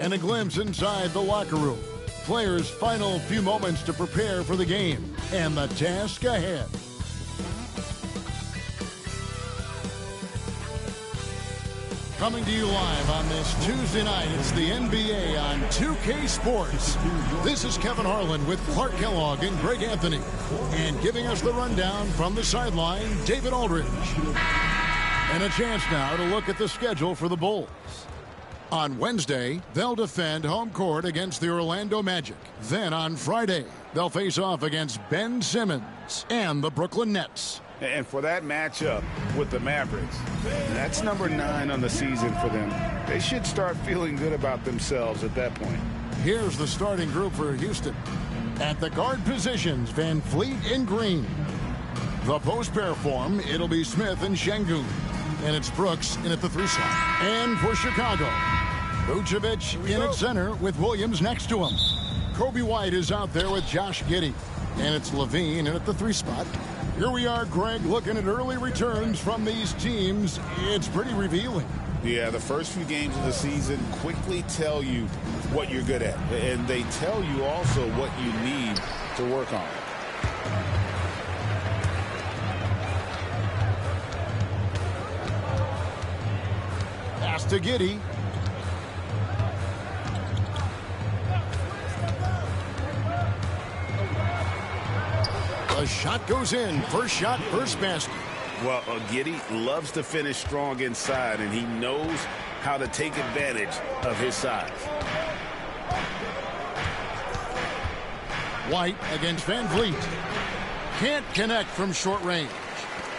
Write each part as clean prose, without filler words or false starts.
and a glimpse inside the locker room. Players' final few moments to prepare for the game and the task ahead. Coming to you live on this Tuesday night, it's the NBA on 2K Sports. This is Kevin Harlan with Clark Kellogg and Greg Anthony. And giving us the rundown from the sideline, David Aldridge. And a chance now to look at the schedule for the Bulls. On Wednesday, they'll defend home court against the Orlando Magic. Then on Friday, they'll face off against Ben Simmons and the Brooklyn Nets. And for that matchup with the Mavericks, that's number 9 on the season for them. They should start feeling good about themselves at that point. Here's the starting group for Houston. At the guard positions, Van Fleet and Green. The post pair form, it'll be Smith and Şengün. And it's Brooks in at the 3 slot. And for Chicago, Vucevic in at center with Williams next to him. Kobe White is out there with Josh Giddey. And it's LaVine in at the 3 spot. Here we are, Greg, looking at early returns from these teams. It's pretty revealing. Yeah, the first few games of the season quickly tell you what you're good at. And they tell you also what you need to work on. Pass to Giddey. The shot goes in. First shot, first basket. Well, Giddey loves to finish strong inside, and he knows how to take advantage of his size. White against Van Vliet. Can't connect from short range.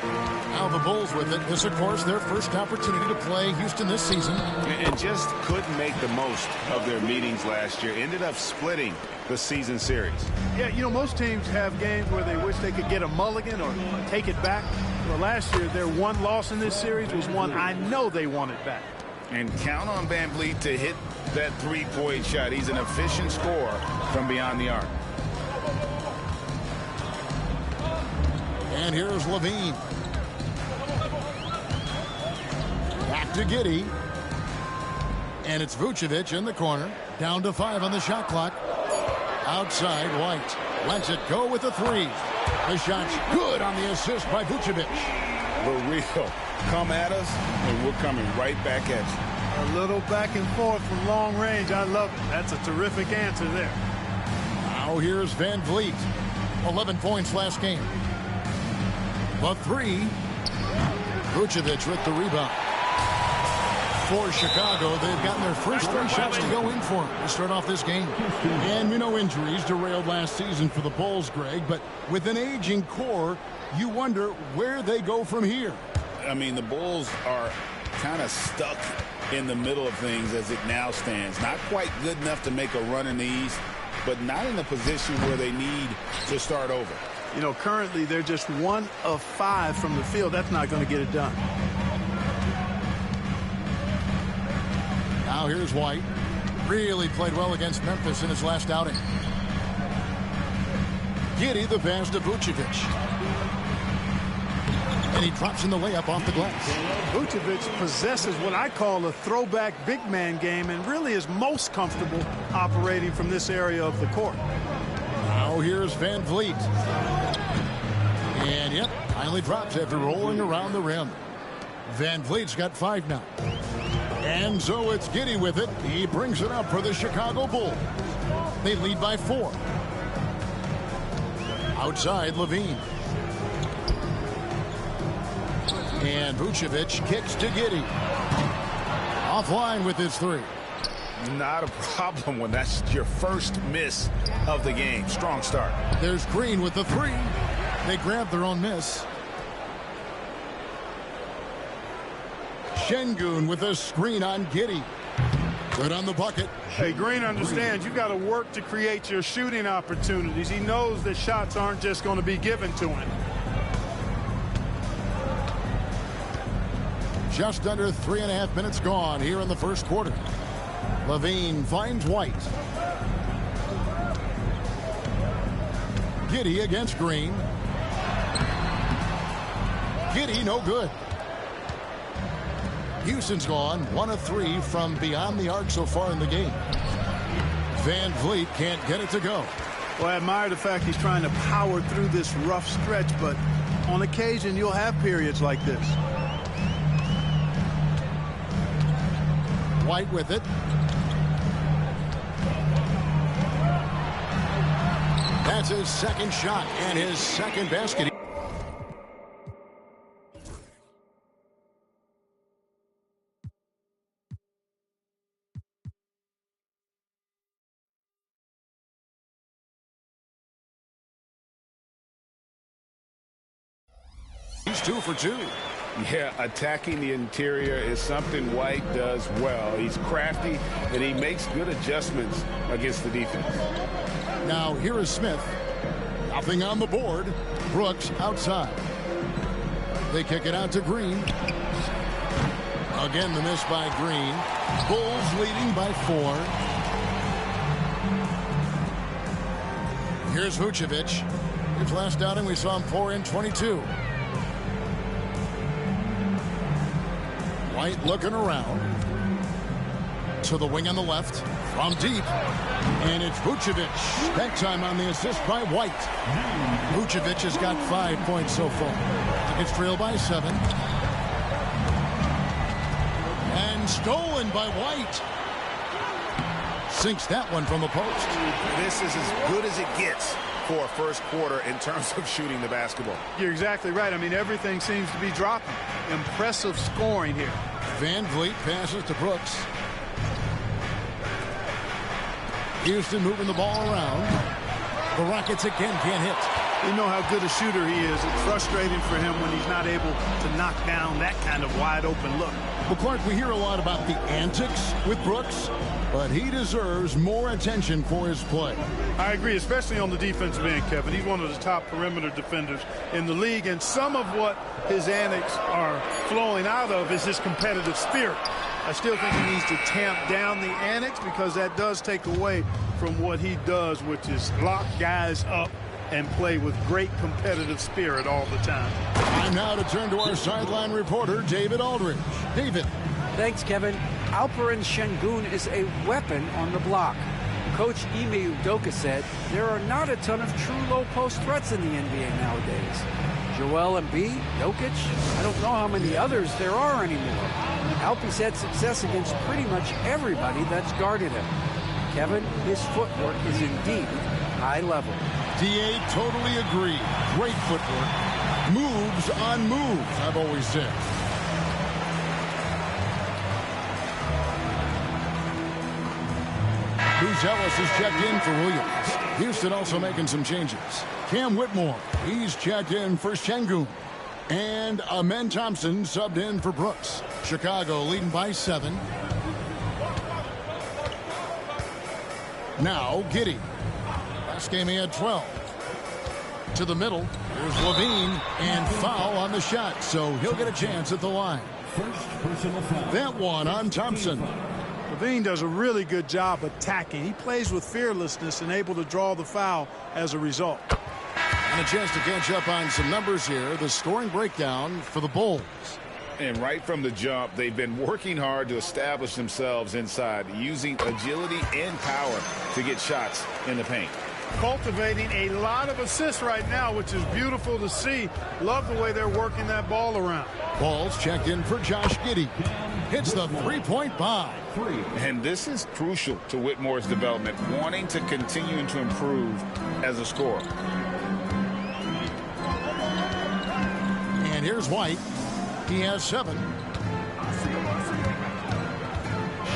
Now the Bulls with it. This, of course, their first opportunity to play Houston this season. And just couldn't make the most of their meetings last year. Ended up splitting the season series. Yeah, you know, most teams have games where they wish they could get a mulligan or take it back. Well, last year, their one loss in this series was one I know they wanted back. And count on Van Vliet to hit that three-point shot. He's an efficient scorer from beyond the arc. And here's LaVine. Back to Giddey. And it's Vucevic in the corner. Down to 5 on the shot clock. Outside, White lets it go with the 3. The shot's good on the assist by Vucevic. For real. Come at us, and we're coming right back at you. A little back and forth from long range. I love it. That's a terrific answer there. Now here's Van Vliet. 11 points last game. The 3. Vucevic with the rebound. For Chicago, they've gotten their first 3 shots to go in for them to start off this game. And we know injuries derailed last season for the Bulls, Greg, but with an aging core, you wonder where they go from here. I mean, the Bulls are kind of stuck in the middle of things as it now stands. Not quite good enough to make a run in the East, but not in a position where they need to start over. You know, currently they're just 1 of 5 from the field. That's not going to get it done. Now here's White. Really played well against Memphis in his last outing. Giddey the pass to Vucevic. And he drops in the layup off the glass. Vucevic possesses what I call a throwback big man game and really is most comfortable operating from this area of the court. Now here's Van Vliet. And yep, finally drops after rolling around the rim. Van Vliet's got 5 now. And so it's Giddey with it. He brings it up for the Chicago Bulls. They lead by 4. Outside, LaVine. And Vucevic kicks to Giddey. Offline with his 3. Not a problem when that's your first miss of the game. Strong start. There's Green with the 3. They grab their own miss. Şengün with a screen on Giddey. Good on the bucket. Hey, Green understands you got to work to create your shooting opportunities. He knows that shots aren't just going to be given to him. Just under 3.5 minutes gone here in the first quarter. LaVine finds White. Giddey against Green. Giddey no good. Houston's gone 1 of 3 from beyond the arc so far in the game. Van Vliet can't get it to go. Well, I admire the fact he's trying to power through this rough stretch, but on occasion you'll have periods like this. White with it. That's his second shot and his second basket. He's 2 for 2. Yeah, attacking the interior is something White does well. He's crafty, and he makes good adjustments against the defense. Now here is Smith. Nothing on the board. Brooks outside. They kick it out to Green. Again, the miss by Green. Bulls leading by 4. Here's Vucevic. His last outing, we saw him pour in 22. White looking around. To the wing on the left. From deep. And it's Vucevic. That time on the assist by White. Vucevic has got 5 points so far. It's trailed by 7. And stolen by White. Sinks that one from the post. This is as good as it gets for a first quarter in terms of shooting the basketball. You're exactly right. I mean, everything seems to be dropping. Impressive scoring here. Van Vliet passes to Brooks. Houston moving the ball around. The Rockets again can't hit. You know how good a shooter he is. It's frustrating for him when he's not able to knock down that kind of wide open look. Well, Clark, we hear a lot about the antics with Brooks, but he deserves more attention for his play. I agree, especially on the defensive end, Kevin. He's one of the top perimeter defenders in the league, and some of what his antics are flowing out of is his competitive spirit. I still think he needs to tamp down the antics because that does take away from what he does, which is lock guys up and play with great competitive spirit all the time. Time now to turn to our sideline reporter, David Aldridge. David. Thanks, Kevin. Alperen Şengün is a weapon on the block. Coach Ime Udoka said there are not a ton of true low-post threats in the NBA nowadays. Joel Embiid, Jokic, I don't know how many others there are anymore. Alpy's had success against pretty much everybody that's guarded him. Kevin, his footwork is indeed high level. DA totally agree. Great footwork. Moves on moves, I've always said. Buzelis is checked in for Williams. Houston also making some changes. Cam Whitmore, he's checked in for Şengün. And Amen Thompson subbed in for Brooks. Chicago leading by 7. Now Giddey. Last game he had 12. To the middle. Here's Levine. And foul on the shot. So he'll get a chance at the line. That one on Thompson. Levine does a really good job attacking. He plays with fearlessness and able to draw the foul as a result. And a chance to catch up on some numbers here. The scoring breakdown for the Bulls. And right from the jump, they've been working hard to establish themselves inside, using agility and power to get shots in the paint. Cultivating a lot of assists right now, which is beautiful to see. Love the way they're working that ball around. Balls checked in for Josh Giddey. Hits the three-point bomb. And this is crucial to Whitmore's development, wanting to continue to improve as a scorer. And here's White. He has 7.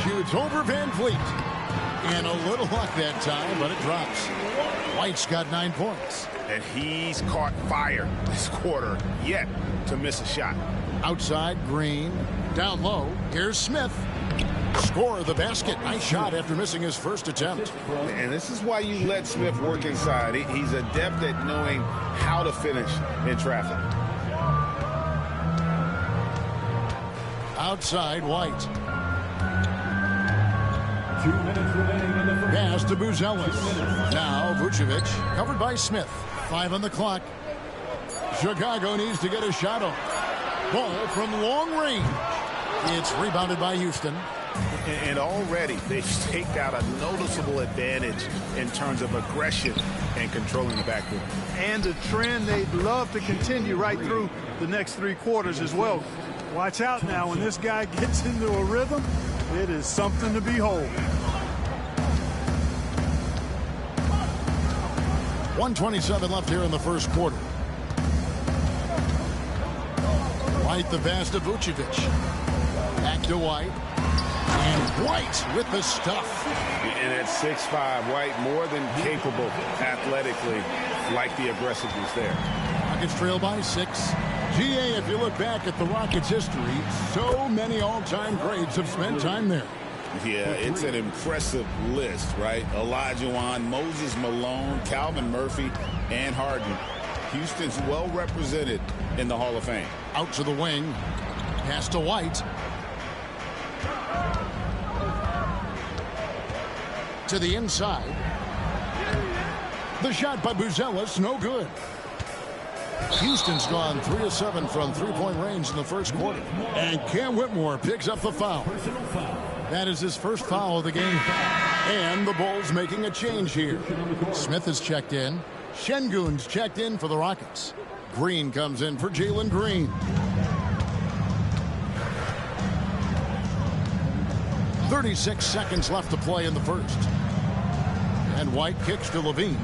Shoots over Van Vliet. And a little luck that time, but it drops. White's got 9 points. And he's caught fire this quarter, yet to miss a shot. Outside, Green. Down low, here's Smith. Score the basket. Nice shot after missing his first attempt. And this is why you let Smith work inside. He's adept at knowing how to finish in traffic. Outside, White. 2 minutes remaining in the first. Pass to Buzelis. Now Vucevic, covered by Smith. 5 on the clock. Chicago needs to get a shot off. Ball from long range. It's rebounded by Houston. And already they've staked out a noticeable advantage in terms of aggression and controlling the backcourt. And a trend they'd love to continue right through the next 3 quarters as well. Watch out now, when this guy gets into a rhythm, it is something to behold. 1:27 left here in the first quarter. White the pass to Vucevic. Back to White. And White with the stuff. And at 6'5", White more than capable athletically, like the aggressiveness there. Rockets trail by 6. GA, if you look back at the Rockets' history, so many all-time greats have spent time there. Yeah, it's an impressive list, right? Olajuwon, Moses Malone, Calvin Murphy, and Harden. Houston's well represented in the Hall of Fame. Out to the wing. Pass to White. To the inside. The shot by Buzelis, no good. Houston's gone 3 of 7 from three-point range in the first quarter. And Cam Whitmore picks up the foul. That is his first foul of the game. And the Bulls making a change here. Smith is checked in. Şengün's checked in for the Rockets. Green comes in for Jalen Green. 36 seconds left to play in the first. And White kicks to Levine.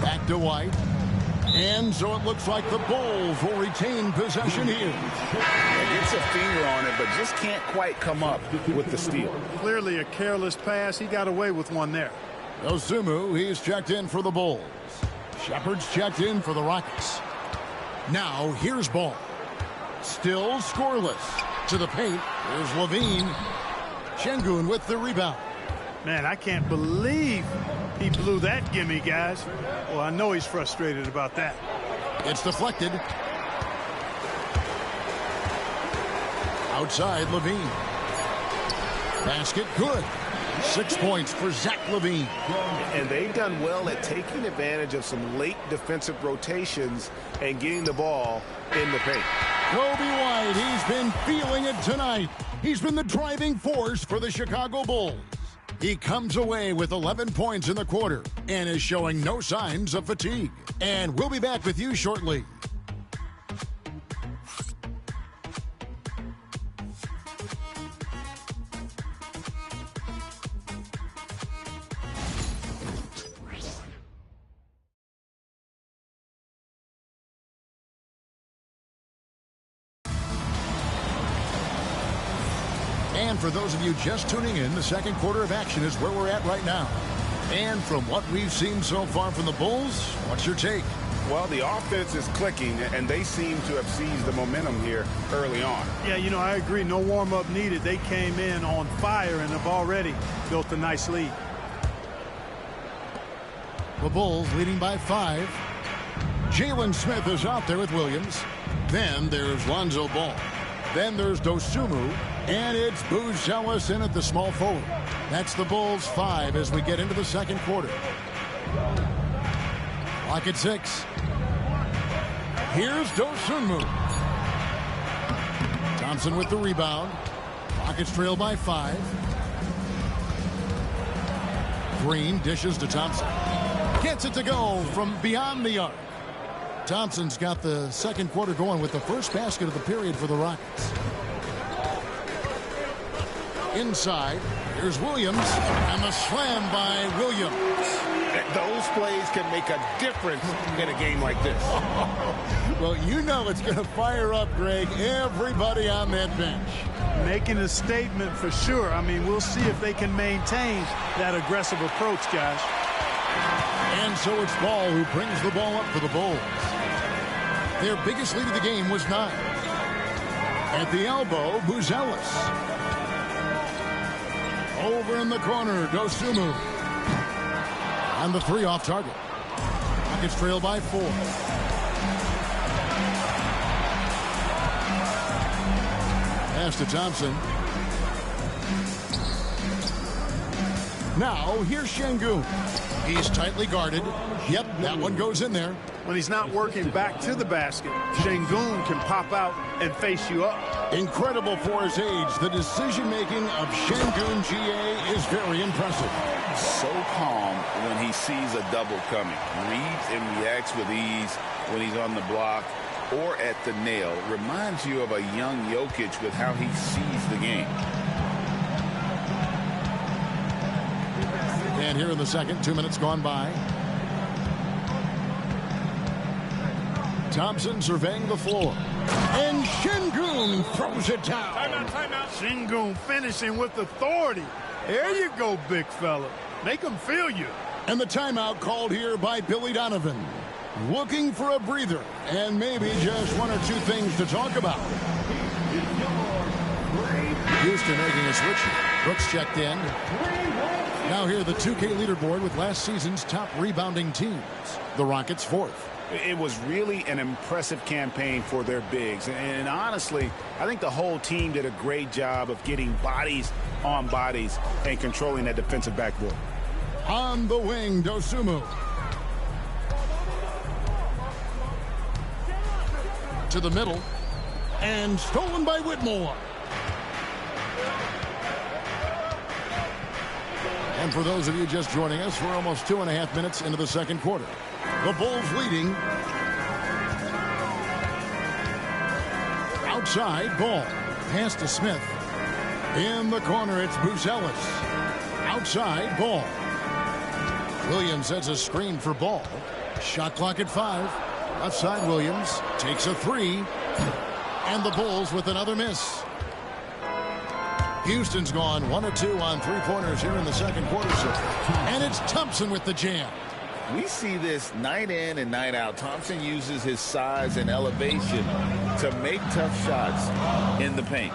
Back to White. And so it looks like the Bulls will retain possession here. Gets a finger on it, but just can't quite come up with the steal. Clearly a careless pass. He got away with one there. Dosunmu, he's checked in for the Bulls. Shepard's checked in for the Rockets. Now here's Ball. Still scoreless. To the paint. Here's Levine. Şengün with the rebound. Man, I can't believe he blew that gimme, guys. Well, I know he's frustrated about that. It's deflected. Outside, Levine. Basket good. 6 points for Zach Levine. And they've done well at taking advantage of some late defensive rotations and getting the ball in the paint. Coby White, he's been feeling it tonight. He's been the driving force for the Chicago Bulls. He comes away with 11 points in the quarter and is showing no signs of fatigue. And we'll be back with you shortly. And for those of you just tuning in, the second quarter of action is where we're at right now. And from what we've seen so far from the Bulls, what's your take? Well, the offense is clicking, and they seem to have seized the momentum here early on. Yeah, you know, I agree. No warm-up needed. They came in on fire and have already built a nice lead. The Bulls leading by 5. Jalen Smith is out there with Williams. Then there's Lonzo Ball. Then there's Dosunmu. And it's Buzelis in at the small forward. That's the Bulls 5 as we get into the second quarter. Clock at 6. Here's Dosunmu. Thompson with the rebound. Rockets trail by 5. Green dishes to Thompson. Gets it to go from beyond the arc. Thompson's got the second quarter going with the first basket of the period for the Rockets. Inside, here's Williams, and the slam by Williams. Those plays can make a difference in a game like this. Well, you know it's going to fire up, Greg, everybody on that bench. Making a statement for sure. I mean, we'll see if they can maintain that aggressive approach, guys. And so it's Ball who brings the ball up for the Bulls. Their biggest lead of the game was 9. At the elbow, Buzelis. Over in the corner, Dosunmu. On the 3 off target. Rockets trail by 4. Pass to Thompson. Now, here's Şengün. He's tightly guarded. Yep, that one goes in there. When he's not working back to the basket, Şengün can pop out and face you up. Incredible for his age. The decision-making of Şengün GA is very impressive. So calm when he sees a double coming. Reads and reacts with ease when he's on the block or at the nail. Reminds you of a young Jokic with how he sees the game. And here in the second, 2 minutes gone by. Thompson surveying the floor. And Şengün throws it down. Timeout. Şengün finishing with authority. There you go, big fella. Make him feel you. And the timeout called here by Billy Donovan. Looking for a breather and maybe just one or two things to talk about. Houston making a switch. Brooks checked in. Now here the 2K leaderboard with last season's top rebounding teams. The Rockets fourth. It was really an impressive campaign for their bigs. And honestly, I think the whole team did a great job of getting bodies on bodies and controlling that defensive backboard. On the wing, Dosunmu. To the middle. And stolen by Whitmore. And for those of you just joining us, we're almost 2.5 minutes into the second quarter. The Bulls leading. Outside, Ball. Pass to Smith. In the corner, it's Buzelis. Outside, Ball. Williams sets a screen for Ball. Shot clock at 5. Left side, Williams takes a 3. And the Bulls with another miss. Houston's gone 1 of 2 on three-pointers here in the second quarter. And it's Thompson with the jam. We see this night in and night out. Thompson uses his size and elevation to make tough shots in the paint.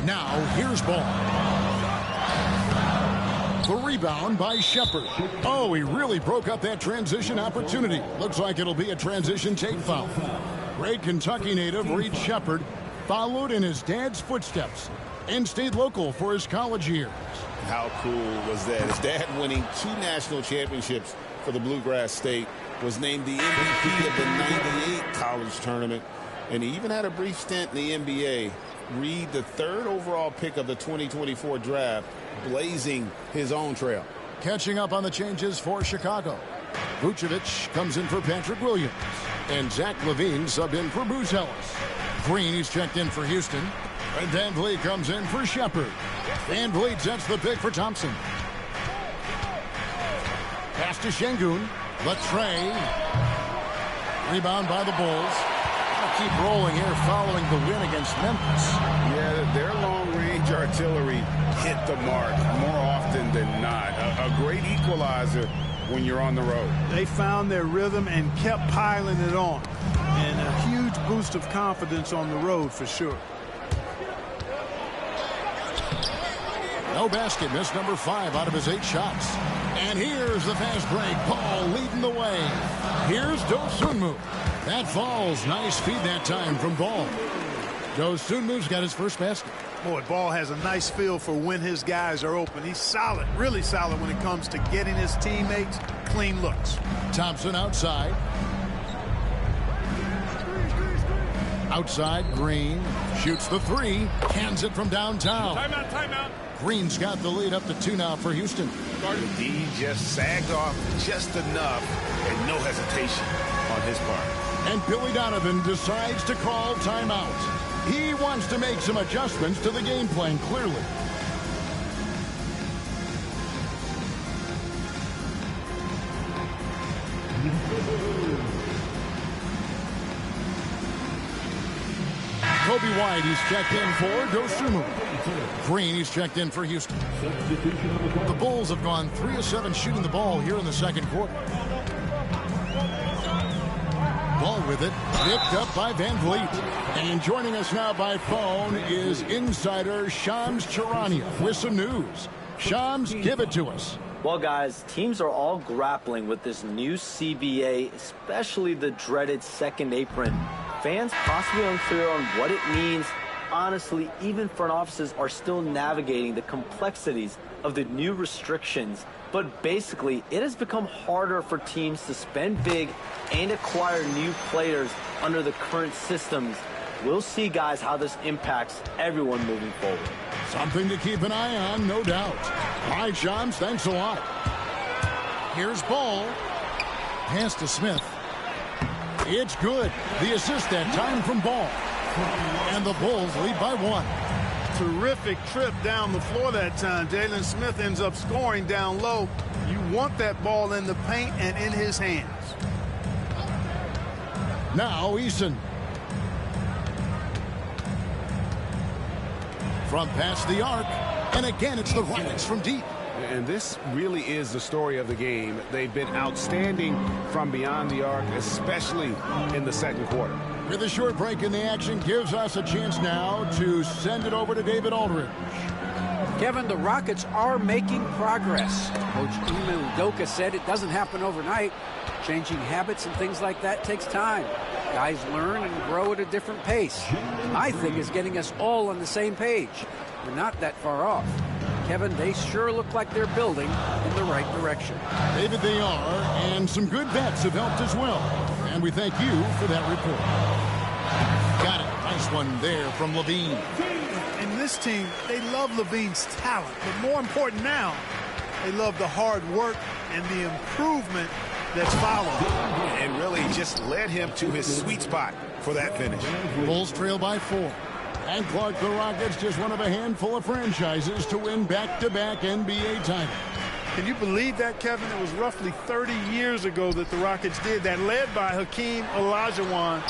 Now, here's Ball. The rebound by Shepherd. Oh, he really broke up that transition opportunity. Looks like it'll be a transition take foul. Great Kentucky native Reed Shepherd followed in his dad's footsteps and stayed local for his college years. How cool was that? His dad winning 2 national championships for the Bluegrass State, was named the MVP of the '98 college tournament, and he even had a brief stint in the NBA. Reed, the 3rd overall pick of the 2024 draft, blazing his own trail. Catching up on the changes for Chicago. Vucevic comes in for Patrick Williams. And Zach LaVine subbed in for Buzelis. Green, he's checked in for Houston. And Van Vliet comes in for Shepherd. Van Vliet sets the pick for Thompson. Pass to Şengün. Latrey. Rebound by the Bulls. They'll keep rolling here following the win against Memphis. Yeah, their long-range artillery hit the mark more often than not. A great equalizer when you're on the road. They found their rhythm and kept piling it on. And a huge boost of confidence on the road for sure. No basket. Missed number 5 out of his 8 shots. And here's the fast break. Ball leading the way. Here's Dosunmu. That falls. Nice feed that time from Ball. Dosunmu's got his first basket. Boy, Ball has a nice feel for when his guys are open. He's solid, really solid when it comes to getting his teammates clean looks. Thompson outside. Outside, Green shoots the 3. Hands it from downtown. Timeout. Green's got the lead up to 2 now for Houston. D just sagged off just enough and no hesitation on his part. And Billy Donovan decides to call timeout. He wants to make some adjustments to the game plan, clearly. Kobe White, he's checked in for Dosunmu. Green, he's checked in for Houston. The Bulls have gone 3 of 7 shooting the ball here in the second quarter. Ball with it, picked up by Van Vliet. And joining us now by phone is insider Shams Charania with some news. Shams, give it to us. Well, guys, teams are all grappling with this new CBA, especially the dreaded second apron. Fans possibly unclear on what it means. Honestly, even front offices are still navigating the complexities of the new restrictions, but basically it has become harder for teams to spend big and acquire new players under the current systems. We'll see, guys, how this impacts everyone moving forward. Something to keep an eye on, no doubt. All right, Shams, thanks a lot. Here's Ball. Pass to Smith. It's good. The assist that time from Ball. And the Bulls lead by 1. Terrific trip down the floor that time. Jalen Smith ends up scoring down low. You want that ball in the paint and in his hands. Now Eason. From past the arc. And again, it's the Rockets from deep. And this really is the story of the game. They've been outstanding from beyond the arc, especially in the second quarter. With a short break in the action, gives us a chance now to send it over to David Aldridge. Kevin, the Rockets are making progress. Coach Ime Udoka said it doesn't happen overnight. Changing habits and things like that takes time. Guys learn and grow at a different pace. My thing is getting us all on the same page. We're not that far off. Kevin, they sure look like they're building in the right direction. David, they are, and some good bets have helped as well. And we thank you for that report. Got it. Nice one there from LaVine. And this team, they love LaVine's talent, but more important now, they love the hard work and the improvement that's followed. And really just led him to his sweet spot for that finish. Bulls trail by 4. And Clark, the Rockets, just one of a handful of franchises to win back-to-back NBA titles. Can you believe that, Kevin? It was roughly 30 years ago that the Rockets did that, led by Hakeem Olajuwon,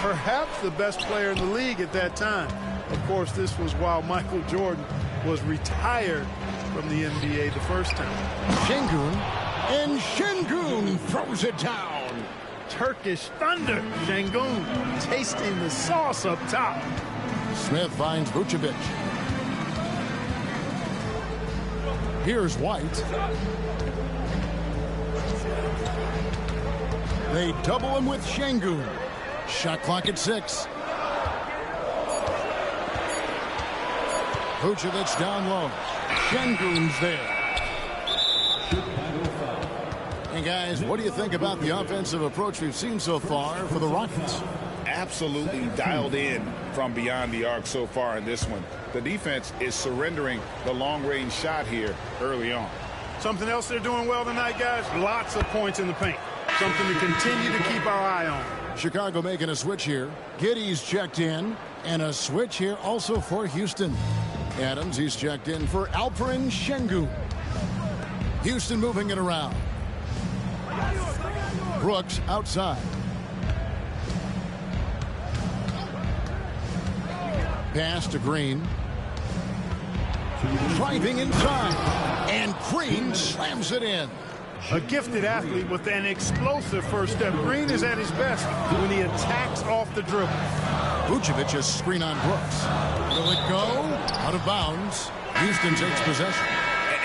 perhaps the best player in the league at that time. Of course, this was while Michael Jordan was retired from the NBA the first time. Şengün, and Şengün throws it down. Turkish thunder. Şengün tasting the sauce up top. Smith finds Vucevic. Here's White. They double him with Şengün. Shot clock at 6. Vucevic down low. Şengün's there. And guys, what do you think about the offensive approach we've seen so far for the Rockets? Absolutely dialed in from beyond the arc so far in this one. The defense is surrendering the long-range shot here early on. Something else they're doing well tonight, guys, lots of points in the paint. Something to continue to keep our eye on. Chicago making a switch here. Giddey's checked in, and a switch here also for Houston. Adams, he's checked in for Alperen Şengün. Houston moving it around. Brooks outside. Pass to Green. Driving inside. And Green slams it in. A gifted athlete with an explosive first step. Green is at his best when he attacks off the dribble. Vucevic, a screen on Brooks. Will it go? Out of bounds. Houston takes possession.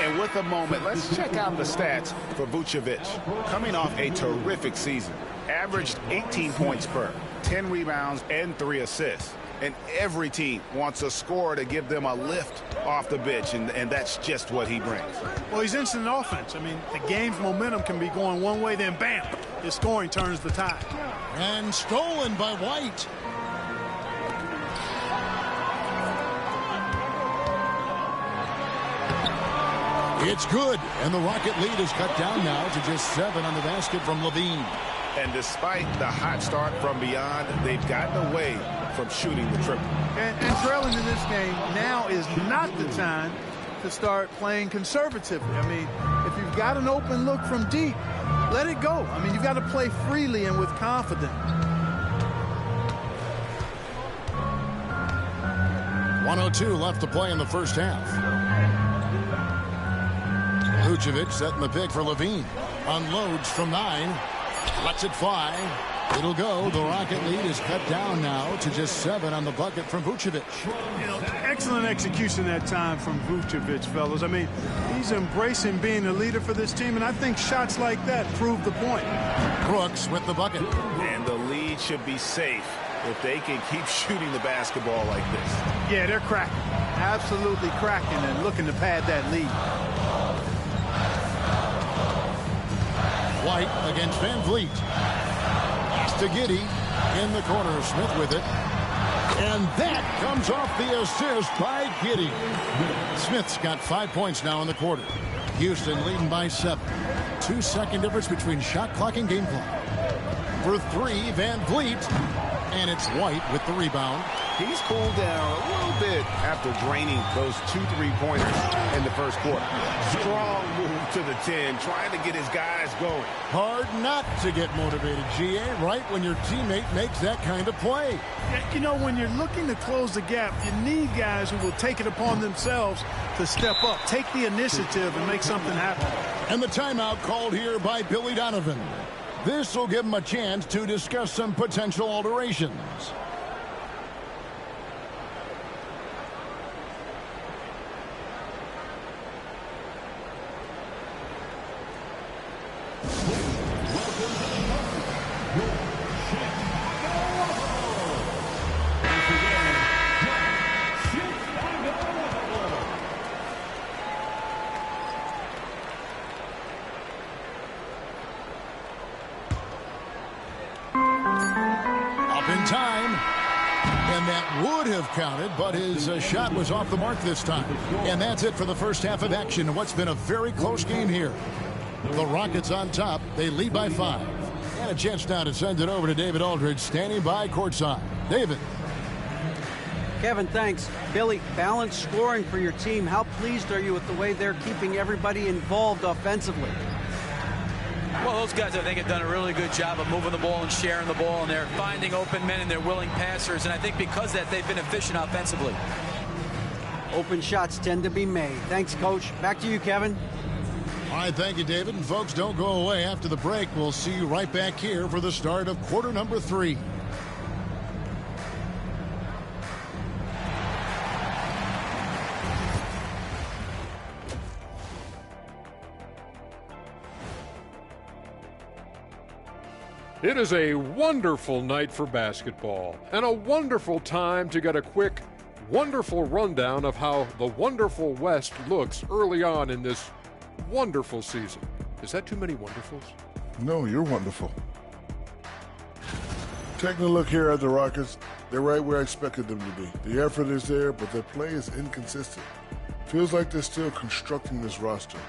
And with a moment, let's check out the stats for Vucevic. Coming off a terrific season. Averaged 18 points per, 10 rebounds, and 3 assists. And every team wants a scorer to give them a lift off the bench, and that's just what he brings. Well, he's instant offense. I mean, the game's momentum can be going one way, then bam, his scoring turns the tide. And stolen by White. It's good, and the Rocket lead is cut down now to just 7 on the basket from LaVine. And despite the hot start from beyond, they've gotten away from shooting the triple. And trailing in this game now is not the time to start playing conservatively. I mean, if you've got an open look from deep, let it go. I mean, you've got to play freely and with confidence. 1:02 left to play in the first half. Vucevic setting the pick for LaVine. Unloads from 9. Lets it fly. It'll go. The Rocket lead is cut down now to just 7 on the bucket from Vucevic. You know, excellent execution that time from Vucevic, fellas. I mean, he's embracing being a leader for this team, and I think shots like that prove the point. Brooks with the bucket. And the lead should be safe if they can keep shooting the basketball like this. Yeah, they're cracking. Absolutely cracking and looking to pad that lead. White against Van Vliet. Pass to Giddey in the corner. Smith with it. And that comes off the assist by Giddey. Smith's got 5 points now in the quarter. Houston leading by 7. 2-second difference between shot clock and game clock. For 3, Van Vliet. And it's White with the rebound. He's cooled down a little bit after draining those 2 3-pointers in the first quarter. Strong move to the 10, trying to get his guys going. Hard not to get motivated, GA, right when your teammate makes that kind of play. You know, when you're looking to close the gap, you need guys who will take it upon themselves to step up, take the initiative, and make something happen. And the timeout called here by Billy Donovan. This will give him a chance to discuss some potential alterations. Counted, but his shot was off the mark this time. And that's it for the first half of action. What's been a very close game here. The Rockets on top. They lead by 5. And a chance now to send it over to David Aldridge, standing by courtside. David. Kevin, thanks. Billy, balanced scoring for your team. How pleased are you with the way they're keeping everybody involved offensively? Well, those guys, I think, have done a really good job of moving the ball and sharing the ball, and they're finding open men and they're willing passers, and I think because of that, they've been efficient offensively. Open shots tend to be made. Thanks, Coach. Back to you, Kevin. All right, thank you, David. And folks, don't go away. After the break, we'll see you right back here for the start of quarter number 3. It is a wonderful night for basketball and a wonderful time to get a quick, wonderful rundown of how the wonderful West looks early on in this wonderful season. Is that too many wonderfuls? No, you're wonderful. Taking a look here at the Rockets, they're right where I expected them to be. The effort is there, but their play is inconsistent. Feels like they're still constructing this roster.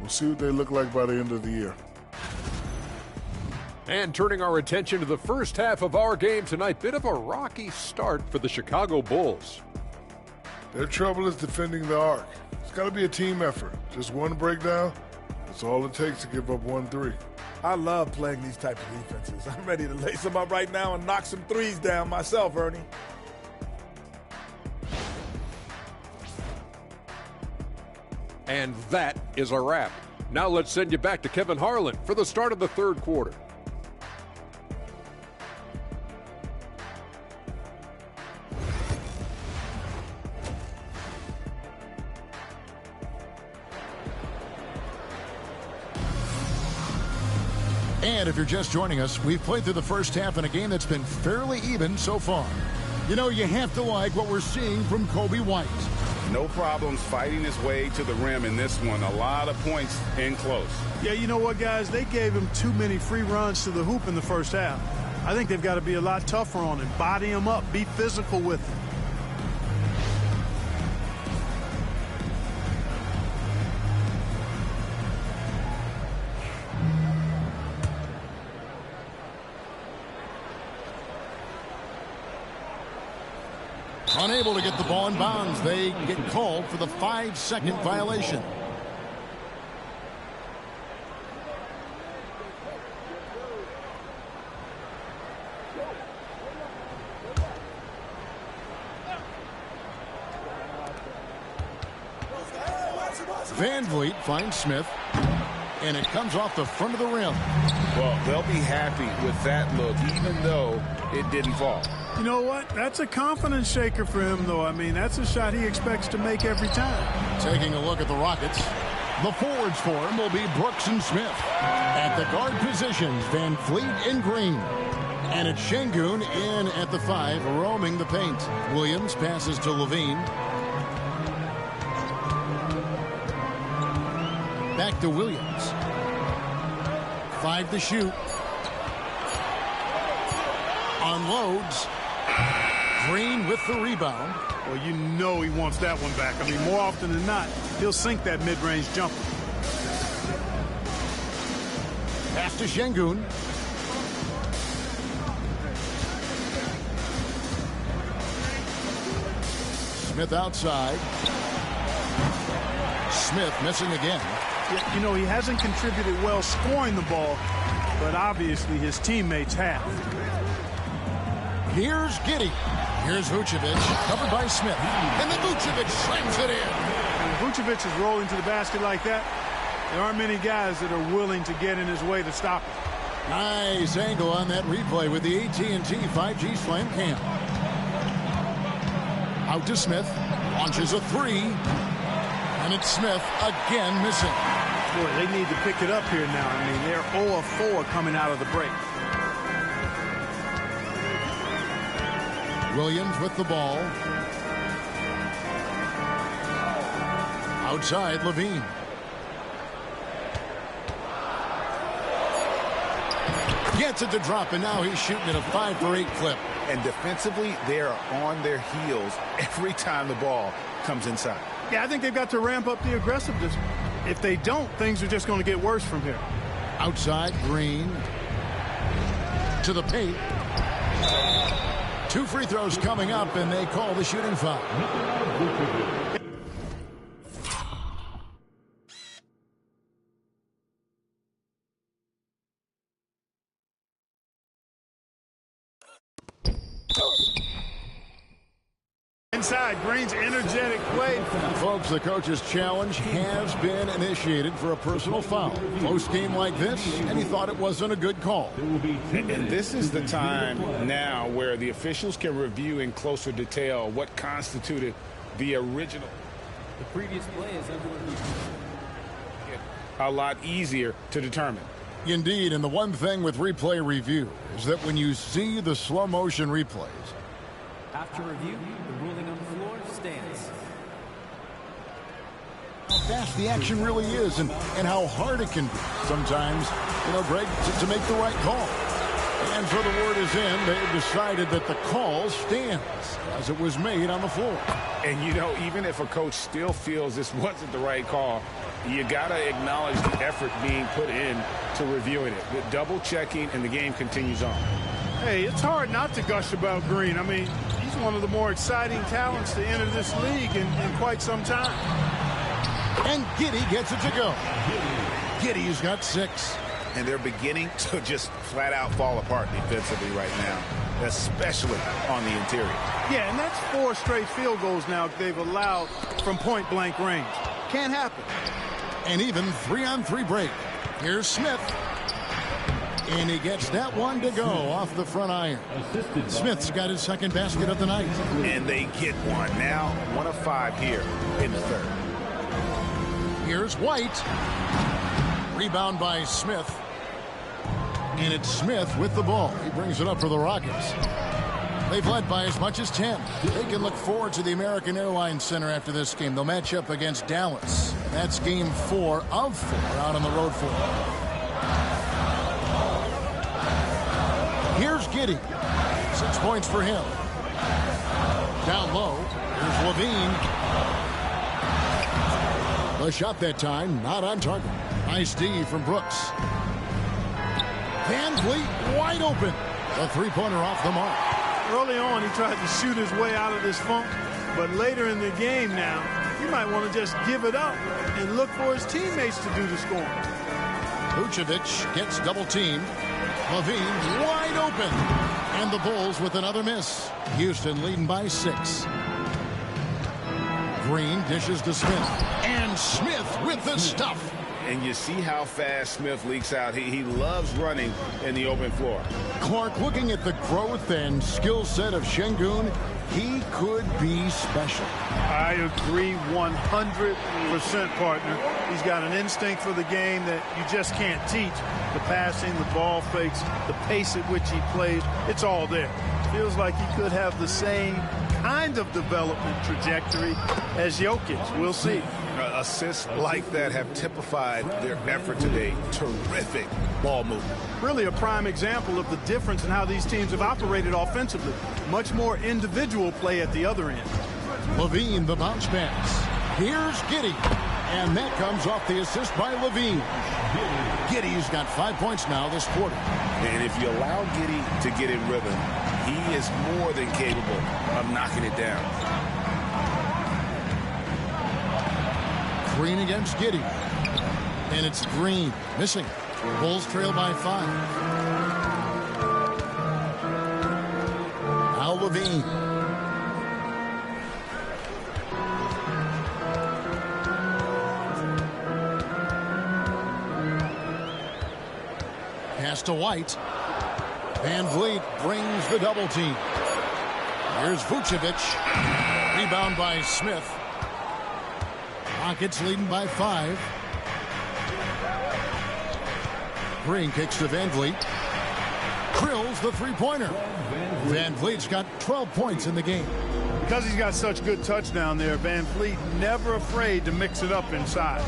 We'll see what they look like by the end of the year. And turning our attention to the first half of our game tonight, bit of a rocky start for the Chicago Bulls. Their trouble is defending the arc. It's got to be a team effort. Just one breakdown, that's all it takes to give up 1-3. I love playing these types of defenses. I'm ready to lace them up right now and knock some threes down myself, Ernie. And that is a wrap. Now let's send you back to Kevin Harlan for the start of the third quarter. And if you're just joining us, we've played through the first half in a game that's been fairly even so far. You know, you have to like what we're seeing from Coby White. No problems fighting his way to the rim in this one. A lot of points in close. Yeah, you know what, guys? They gave him too many free runs to the hoop in the first half. I think they've got to be a lot tougher on him. Body him up. Be physical with him. Unable to get the ball in bounds. They get called for the 5-second violation. Van Vliet finds Smith, and it comes off the front of the rim. Well, they'll be happy with that look, even though it didn't fall. You know what? That's a confidence shaker for him, though. I mean, that's a shot he expects to make every time. Taking a look at the Rockets. The forwards for him will be Brooks and Smith. At the guard positions, Van Vliet and Green. And it's Şengün in at the 5, roaming the paint. Williams passes to Levine. Back to Williams. 5 to shoot. Unloads. Green with the rebound. Well, you know he wants that one back. I mean, more often than not, he'll sink that mid-range jumper. Pass to Şengün. Smith outside. Smith missing again. You know, he hasn't contributed well scoring the ball, but obviously his teammates have. Here's Giddey. Here's Vucevic, covered by Smith. And then Vucevic slams it in. When Vucevic is rolling to the basket like that, there aren't many guys that are willing to get in his way to stop him. Nice angle on that replay with the AT&T 5G Slam Cam. Out to Smith. Launches a 3. And it's Smith again missing. Boy, they need to pick it up here now. I mean, they're 0 of 4 coming out of the break. Williams with the ball. Outside, Levine. Gets it to drop, and now he's shooting at a 5-for-8 clip. And defensively, they are on their heels every time the ball comes inside. Yeah, I think they've got to ramp up the aggressiveness. If they don't, things are just going to get worse from here. Outside, Green. To the paint. 2 free throws coming up, and they call the shooting foul. Inside, Green's energetic play. Folks, the coach's challenge has been initiated for a personal foul. Close game like this, and he thought it wasn't a good call. And this is the time now where the officials can review in closer detail what constituted the original. The previous play is under review. A lot easier to determine. Indeed, and the one thing with replay review is that when you see the slow motion replays, after review, the ruling on the floor stands. How fast the action really is and how hard it can be sometimes, Greg, to make the right call. And so the word is in. They've decided that the call stands as it was made on the floor. And, even if a coach still feels this wasn't the right call, you got to acknowledge the effort being put in to reviewing it. With double checking, and the game continues on. Hey, it's hard not to gush about Green. I mean, he's one of the more exciting talents to enter this league in quite some time. And Giddey gets it to go. Giddey's got 6. And they're beginning to just flat out fall apart defensively right now, especially on the interior. Yeah, and that's 4 straight field goals now they've allowed from point-blank range. Can't happen. And even 3-on-3 break. Here's Smith. And he gets that one to go off the front iron. Smith's got his second basket of the night. And they get one. Now 1 of 5 here in the third. Here's White. Rebound by Smith. And it's Smith with the ball. He brings it up for the Rockets. They've led by as much as 10. They can look forward to the American Airlines Center after this game. They'll match up against Dallas. That's game 4 of 4 out on the road for them. Here's Giddey. 6 points for him. Down low. Here's Levine. The shot that time, not on target. Nice D from Brooks. Van Vliet wide open. The three-pointer off the mark. Early on, he tried to shoot his way out of this funk. But later in the game now, he might want to just give it up and look for his teammates to do the scoring. Vucevic gets double-teamed. Levine wide open. And the Bulls with another miss. Houston leading by 6. Green dishes to Smith. And Smith with the stuff. And you see how fast Smith leaks out. He loves running in the open floor. Clark, looking at the growth and skill set of Şengün, he could be special. I agree 100%, partner. He's got an instinct for the game that you just can't teach. The passing, the ball fakes, the pace at which he plays, it's all there. Feels like he could have the same kind of development trajectory as Jokic. We'll see. A Assists like that have typified their effort today. Terrific ball movement. Really a prime example of the difference in how these teams have operated offensively. Much more individual play at the other end. Levine, the bounce pass. Here's Giddey. And that comes off the assist by Levine. Giddey's got 5 points now this quarter. And if you allow Giddey to get in rhythm, he is more than capable of knocking it down. Green against Giddey. And it's Green missing. Bulls trail by 5. Now Levine. Pass to White. Van Vliet brings the double team. Here's Vucevic. Rebound by Smith. Rockets leading by 5. Green kicks to Van Vliet. Drills the three-pointer. Van Vliet's got 12 points in the game. Because he's got such good touch down there, Van Vliet never afraid to mix it up inside.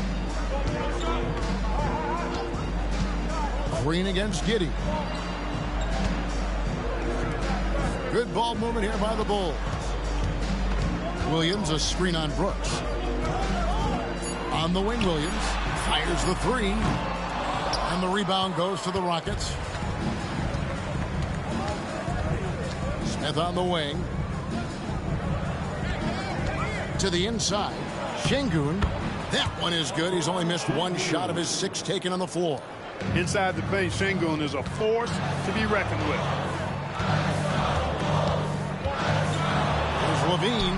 Green against Giddey. Good ball movement here by the Bulls. Williams, a screen on Brooks. On the wing, Williams fires the 3. And the rebound goes to the Rockets. Smith on the wing. To the inside. Şengün. That one is good. He's only missed 1 shot of his 6 taken on the floor. Inside the paint, Şengün is a force to be reckoned with. There's Levine.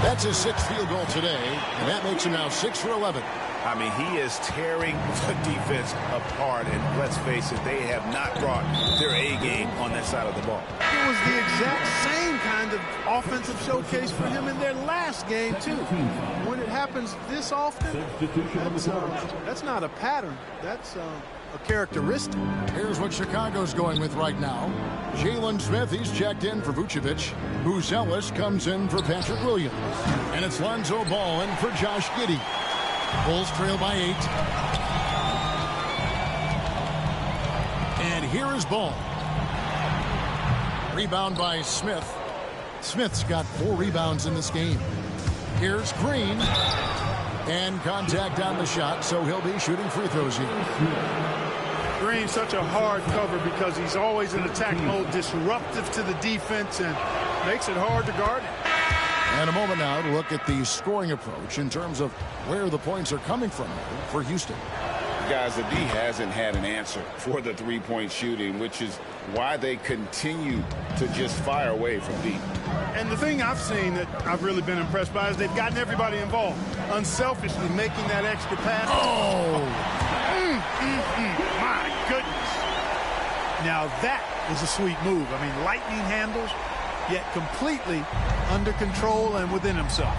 That's his 6th field goal today, and that makes him now 6 for 11. I mean, he is tearing the defense apart, and let's face it, they have not brought their A game on that side of the ball. It was the exact same kind of offensive showcase for him in their last game, too. When it happens this often, that's not a pattern. That's a characteristic. Here's what Chicago's going with right now. Jalen Smith, he's checked in for Vucevic. Buzelis comes in for Patrick Williams. And it's Lonzo Ball in for Josh Giddey. Bulls trail by 8. And here is Ball. Rebound by Smith. Smith's got 4 rebounds in this game. Here's Green. And contact on the shot, so he'll be shooting free throws here. Green, such a hard cover because he's always in attack mode, disruptive to the defense, and makes it hard to guard him. And a moment now to look at the scoring approach in terms of where the points are coming from for Houston. Guys, the D hasn't had an answer for the three-point shooting, which is why they continue to just fire away from deep. And the thing I've seen that I've really been impressed by is they've gotten everybody involved, unselfishly making that extra pass. Oh! My goodness. Now that is a sweet move. I mean, lightning handles, yet completely under control and within himself.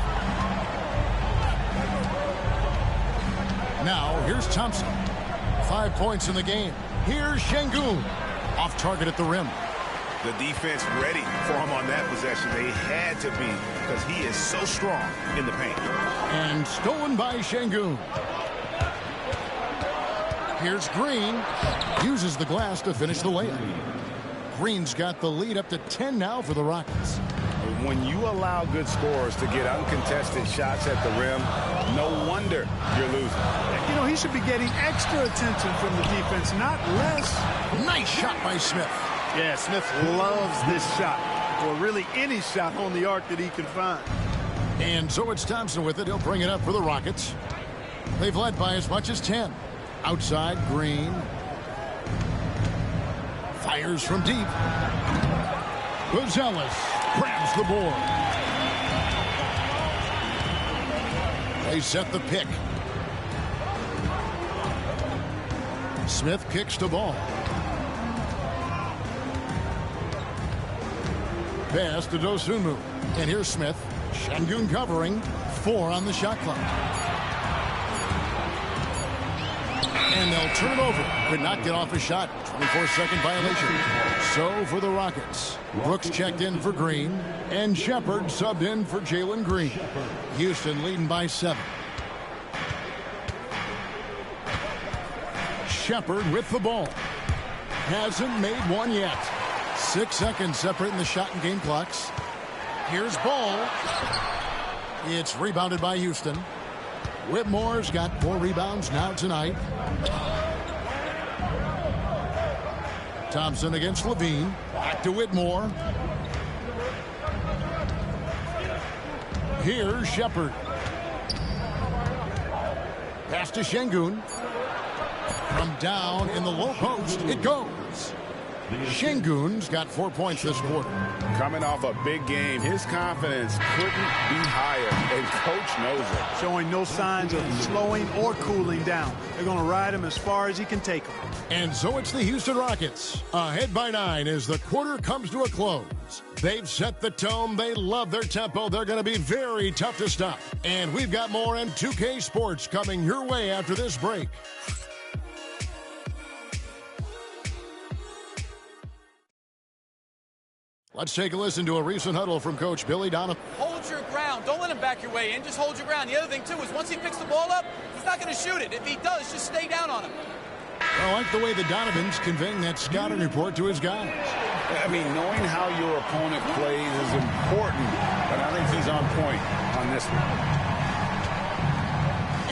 Now, here's Thompson. 5 points in the game. Here's Şengün. Off target at the rim. The defense ready for him on that possession. They had to be because he is so strong in the paint. And stolen by Şengün. Here's Green. Uses the glass to finish the layup. Green's got the lead up to 10 now for the Rockets. When you allow good scorers to get uncontested shots at the rim, no wonder you're losing. You know, he should be getting extra attention from the defense, not less. Nice shot by Smith. Yeah, Smith loves this shot, or really any shot on the arc that he can find. And so it's Thompson with it. He'll bring it up for the Rockets. They've led by as much as 10. Outside, Green. Fires from deep. Buzelis grabs the board. They set the pick. Smith kicks the ball. Pass to Dosunmu. And here's Smith. Şengün covering. 4 on the shot clock. And they'll turn it over. Could not get off a shot. 24-second violation. So for the Rockets, Brooks checked in for Green, and Shepard subbed in for Jalen Green. Houston leading by 7. Shepard with the ball. Hasn't made one yet. 6 seconds separating the shot and game clocks. Here's Ball. It's rebounded by Houston. Whitmore's got 4 rebounds now tonight. Thompson against Levine. Back to Whitmore. Here's Shepard. Pass to Şengün. From down in the low post, it goes. Şengün's got 4 points this quarter. Coming off a big game, his confidence couldn't be higher, and coach knows it. Showing no signs of slowing or cooling down. They're going to ride him as far as he can take him. And so it's the Houston Rockets, ahead by 9 as the quarter comes to a close. They've set the tone. They love their tempo. They're going to be very tough to stop. And we've got more M2K Sports coming your way after this break. Let's take a listen to a recent huddle from Coach Billy Donovan. Hold your ground. Don't let him back your way in. Just hold your ground. The other thing, too, is once he picks the ball up, he's not going to shoot it. If he does, just stay down on him. I like the way the Donovan's conveying that scouting report to his guys. I mean, knowing how your opponent plays is important, but I think he's on point on this one.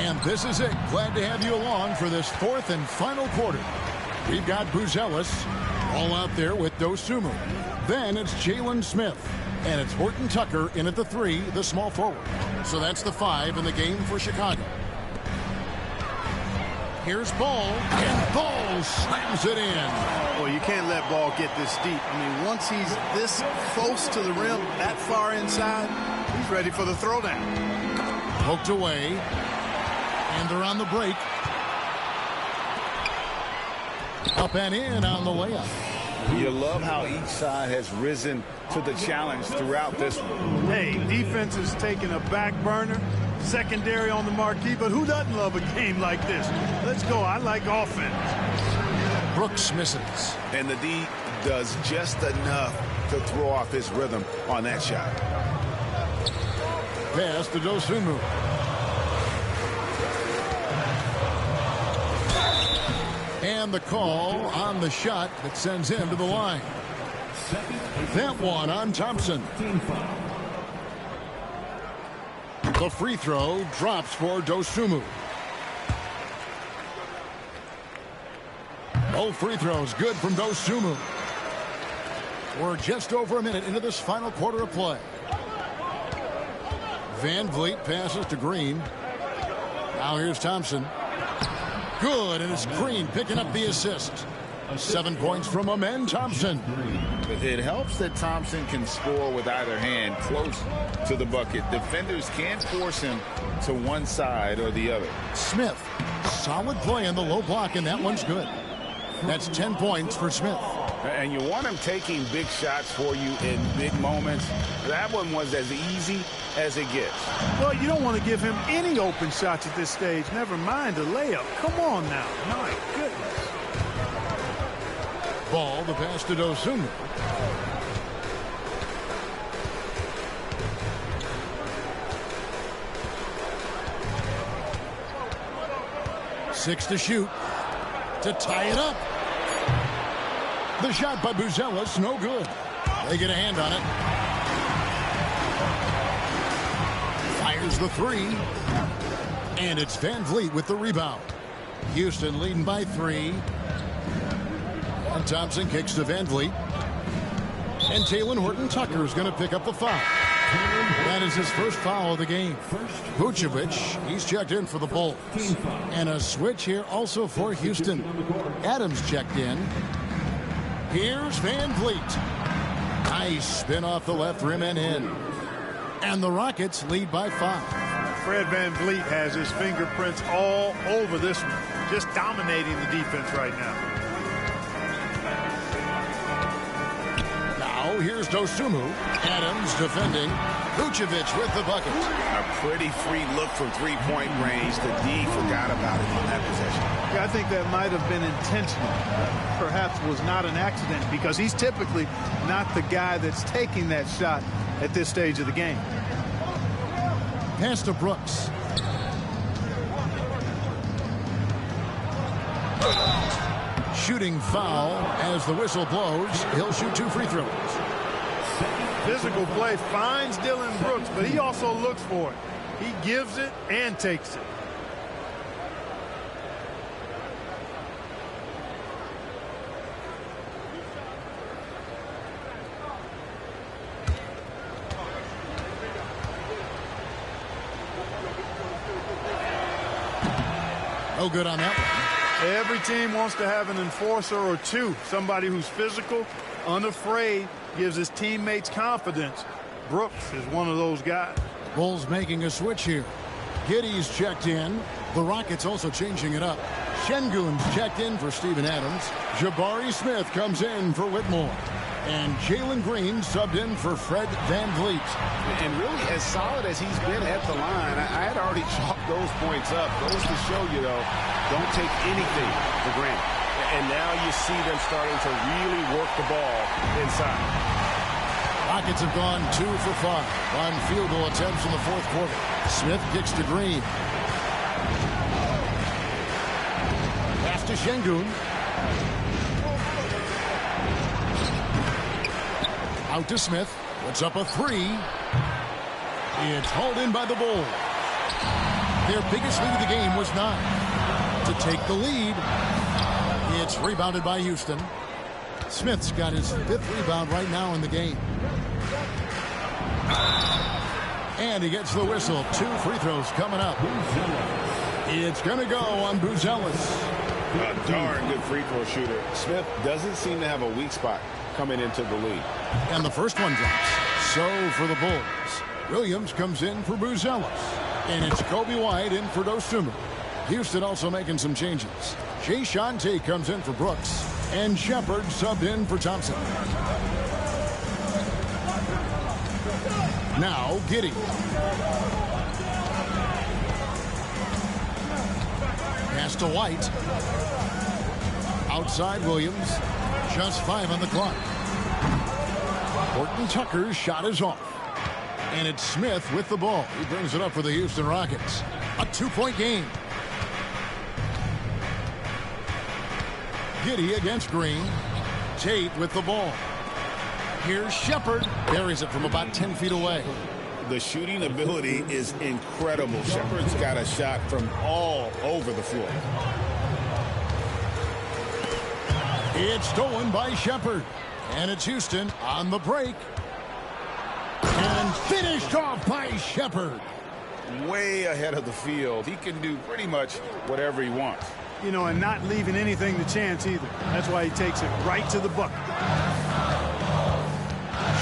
And this is it. Glad to have you along for this 4th and final quarter. We've got Buzelis all out there with Dosunmu. Then it's Jalen Smith. And it's Horton Tucker in at the 3, the small forward. So that's the 5 in the game for Chicago. Here's Ball, and Ball slams it in. Well, you can't let Ball get this deep. I mean, once he's this close to the rim, that far inside, he's ready for the throwdown. Poked away, and they're on the break. Up and in on the layup. You love how each side has risen to the challenge throughout this one. Hey, defense is taking a back burner, secondary on the marquee, but who doesn't love a game like this? Let's go. I like offense. Brooks misses. And the D does just enough to throw off his rhythm on that shot. Pass to Dosunmu. And the call on the shot that sends him to the line. That one on Thompson. The free throw drops for Dosunmu. Both free throws good from Dosunmu. We're just over a minute into this final quarter of play. Van Vliet passes to Green. Now here's Thompson. Good, and it's Green picking up the assist. 7 points from Amen Thompson. It helps that Thompson can score with either hand close to the bucket. Defenders can't force him to one side or the other. Smith, solid play in the low block, and that one's good. That's 10 points for Smith. And you want him taking big shots for you in big moments. That one was as easy as it gets. Well, you don't want to give him any open shots at this stage. Never mind a layup. Come on now. My goodness. Ball, the pass to Dosunmu. Six to shoot. To tie it up. The shot by Buzelis, no good. They get a hand on it. Fires the 3. And it's Van Vliet with the rebound. Houston leading by 3. And Thompson kicks to Van Vliet. And Talen Horton-Tucker is going to pick up the foul. That is his first foul of the game. Vucevic, he's checked in for the Bulls. And a switch here also for Houston. Adams checked in. Here's Van Vliet. Nice spin off the left rim and in. And the Rockets lead by 5. Fred Van Vliet has his fingerprints all over this one. Just dominating the defense right now. Now here's Dosunmu. Adams defending. Vucevic with the bucket. A pretty free look from three-point range. The D forgot about it on that possession. Yeah, I think that might have been intentional. Perhaps was not an accident because he's typically not the guy that's taking that shot at this stage of the game. Pass to Brooks. Shooting foul as the whistle blows. He'll shoot 2 free throws. Physical play finds Dillon Brooks, but he also looks for it. He gives it and takes it. No good on that one. Every team wants to have an enforcer or two, somebody who's physical, unafraid, gives his teammates confidence. Brooks is one of those guys. Bulls making a switch here. Giddey's checked in. The Rockets also changing it up. Şengün's checked in for Steven Adams. Jabari Smith comes in for Whitmore. And Jalen Green subbed in for Fred VanVleet. And really, as solid as he's been at the line, I had already chalked those points up. Goes to show you, though, don't take anything for granted. And now you see them starting to really work the ball inside. Rockets have gone 2 for 5 on field goal attempts in the fourth quarter. Smith kicks to Green. Pass to Şengün. Out to Smith. Puts up a 3. It's hauled in by the Bulls. Their biggest lead of the game was 9. To take the lead, it's rebounded by Houston. Smith's got his 5th rebound right now in the game. And he gets the whistle. 2 free throws coming up. It's going to go on Buzelis. A darn good free throw shooter. Smith doesn't seem to have a weak spot coming into the lead. And the first one drops. So for the Bulls, Williams comes in for Buzelis. And it's Kobe White in for Dosunmu. Houston also making some changes. Jae'Sean Tate comes in for Brooks. And Shepard subbed in for Thompson. Now Giddey. Pass to White. Outside Williams. Just 5 on the clock. Horton Tucker's shot is off. And it's Smith with the ball. He brings it up for the Houston Rockets. A 2-point game. Giddey against Green. Tate with the ball. Here's Shepard. Buries it from about 10 feet away. The shooting ability is incredible. Shepard's got a shot from all over the floor. It's stolen by Shepard. And it's Houston on the break. And finished off by Shepard. Way ahead of the field. He can do pretty much whatever he wants. You know, and not leaving anything to chance either. That's why he takes it right to the bucket.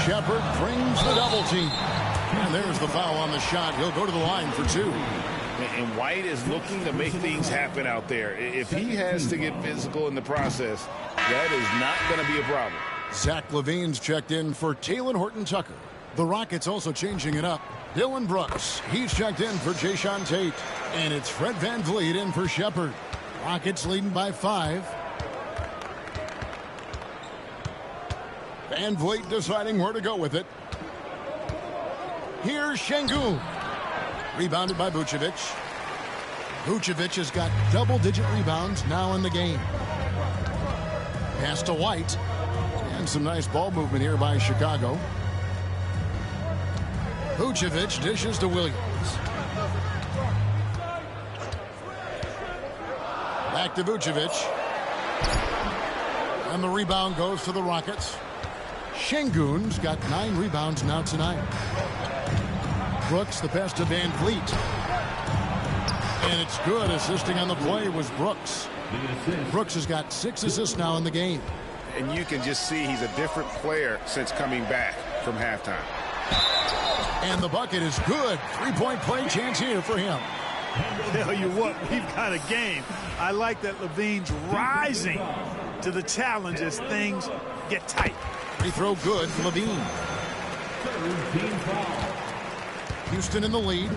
Shepard brings the double team. And there's the foul on the shot. He'll go to the line for 2. And White is looking to make things happen out there. If he has to get physical in the process, that is not going to be a problem. Zach LaVine's checked in for Talen Horton-Tucker. The Rockets also changing it up. Dillon Brooks, he's checked in for Jae'Sean Tate. And it's Fred VanVleet in for Shepard. Rockets leading by 5. VanVleet deciding where to go with it. Here's Şengün. Rebounded by Vucevic. Vucevic has got double-digit rebounds now in the game. Pass to White. And some nice ball movement here by Chicago. Vucevic dishes to Williams. Back to Vucevic. And the rebound goes to the Rockets. Şengün's got 9 rebounds now tonight. Brooks, the pass to VanVleet. And it's good. Assisting on the play was Brooks. Brooks has got 6 assists now in the game. And you can just see he's a different player since coming back from halftime. And the bucket is good. 3-point play chance here for him. Tell you what, we've got a game. I like that LaVine's rising to the challenge as things get tight. Free throw good for LaVine. Houston in the lead.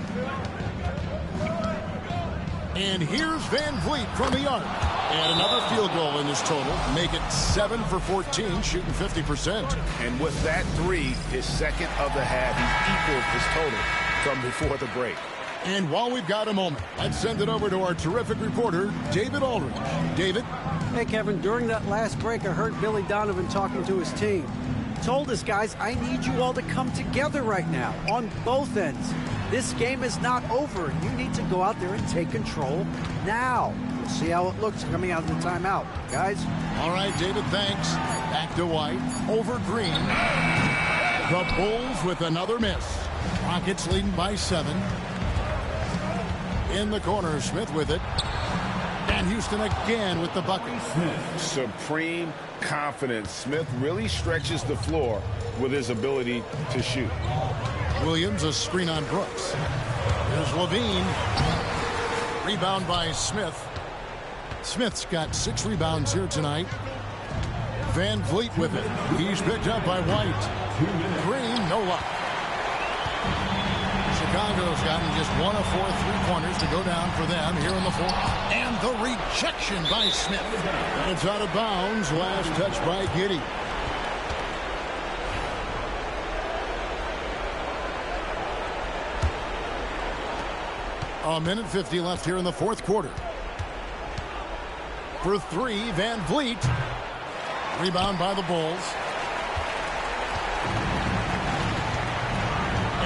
And here's VanVleet from the arc. And another field goal in his total. Make it 7 for 14, shooting 50%. And with that 3, his second of the half, he equaled his total from before the break. And while we've got a moment, let's send it over to our terrific reporter, David Aldridge. David? Hey, Kevin, during that last break, I heard Billy Donovan talking to his team. Told us, guys, I need you all to come together right now on both ends. This game is not over. You need to go out there and take control now. We'll see how it looks coming out of the timeout, guys. All right, David, thanks. Back to White. Over Green. The Bulls with another miss. Rockets leading by 7. In the corner, Smith with it. And Houston again with the bucket. Supreme confidence. Smith really stretches the floor with his ability to shoot. Williams, a screen on Brooks. Here's Levine. Rebound by Smith. Smith's got 6 rebounds here tonight. Van Vliet with it. He's picked up by White. Green, no luck. Chicago's gotten just 1 of 4 3-pointers to go down for them here in the fourth. And the rejection by Smith. And it's out of bounds. Last touch by Giddey. A minute 50 left here in the fourth quarter. For 3, Van Vliet. Rebound by the Bulls.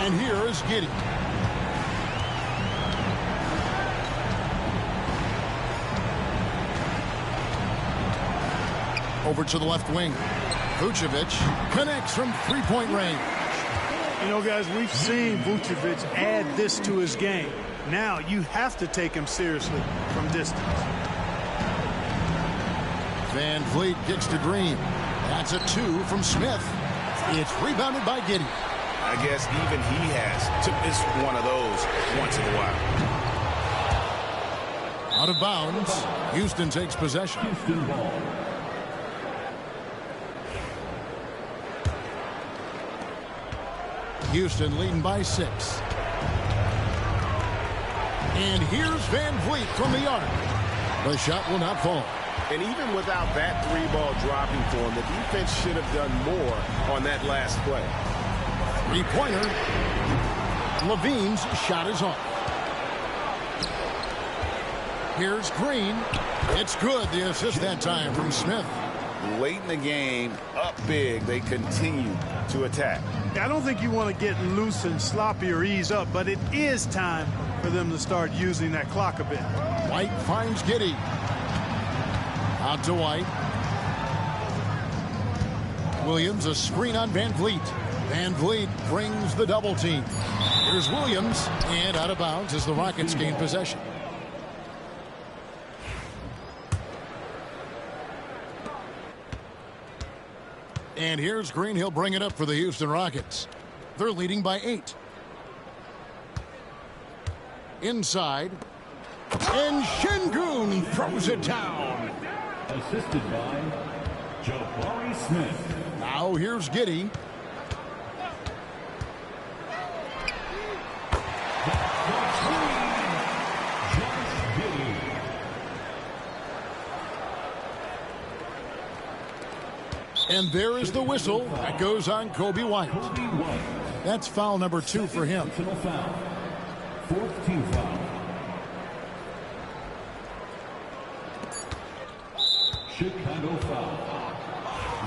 And here is Giddey. Over to the left wing. Vucevic connects from 3-point range. You know, guys, we've seen Vucevic add this to his game. Now you have to take him seriously from distance. Van Vliet kicks to Green. That's a 2 from Smith. It's rebounded by Giddey. I guess even he has to miss one of those once in a while. Out of bounds. Houston takes possession. Houston ball. Houston leading by 6. And here's Van Vliet from the arc. The shot will not fall. And even without that 3-ball dropping for him, the defense should have done more on that last play. 3-pointer. Levine's shot is off. Here's Green. It's good. The assist that time from Smith. Late in the game, up big, they continue to attack. I don't think you want to get loose and sloppy or ease up, but it is time for them to start using that clock a bit. White finds Giddey. Out to White. Williams, a screen on Van Vliet. Van Vliet brings the double team. Here's Williams, and out of bounds as the Rockets gain possession. And here's Green. He'll bring it up for the Houston Rockets. They're leading by 8. Inside. And Şengün throws it down. Assisted by Jabari Smith. Now here's Giddey. And there is the whistle that goes on Kobe White. That's foul number 2 for him. Foul. 4th team foul. Chicago foul.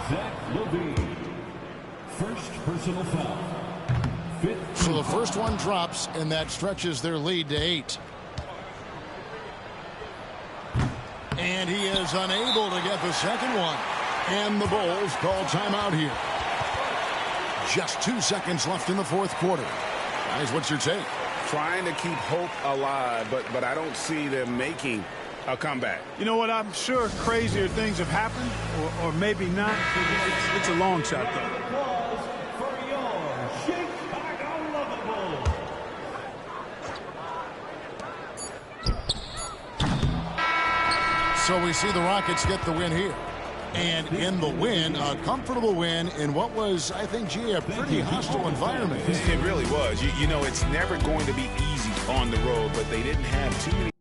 Zach LaVine. First personal foul. So the first one drops, and that stretches their lead to 8. And he is unable to get the second one. And the Bulls call timeout here. Just 2 seconds left in the fourth quarter. Guys, what's your take? Trying to keep hope alive, but I don't see them making a comeback. You know what? I'm sure crazier things have happened, or maybe not. It's a long shot, though. So we see the Rockets get the win here. And in the win, a comfortable win in what was, I think, gee, a pretty hostile environment. It really was. You know, it's never going to be easy on the road, but they didn't have too many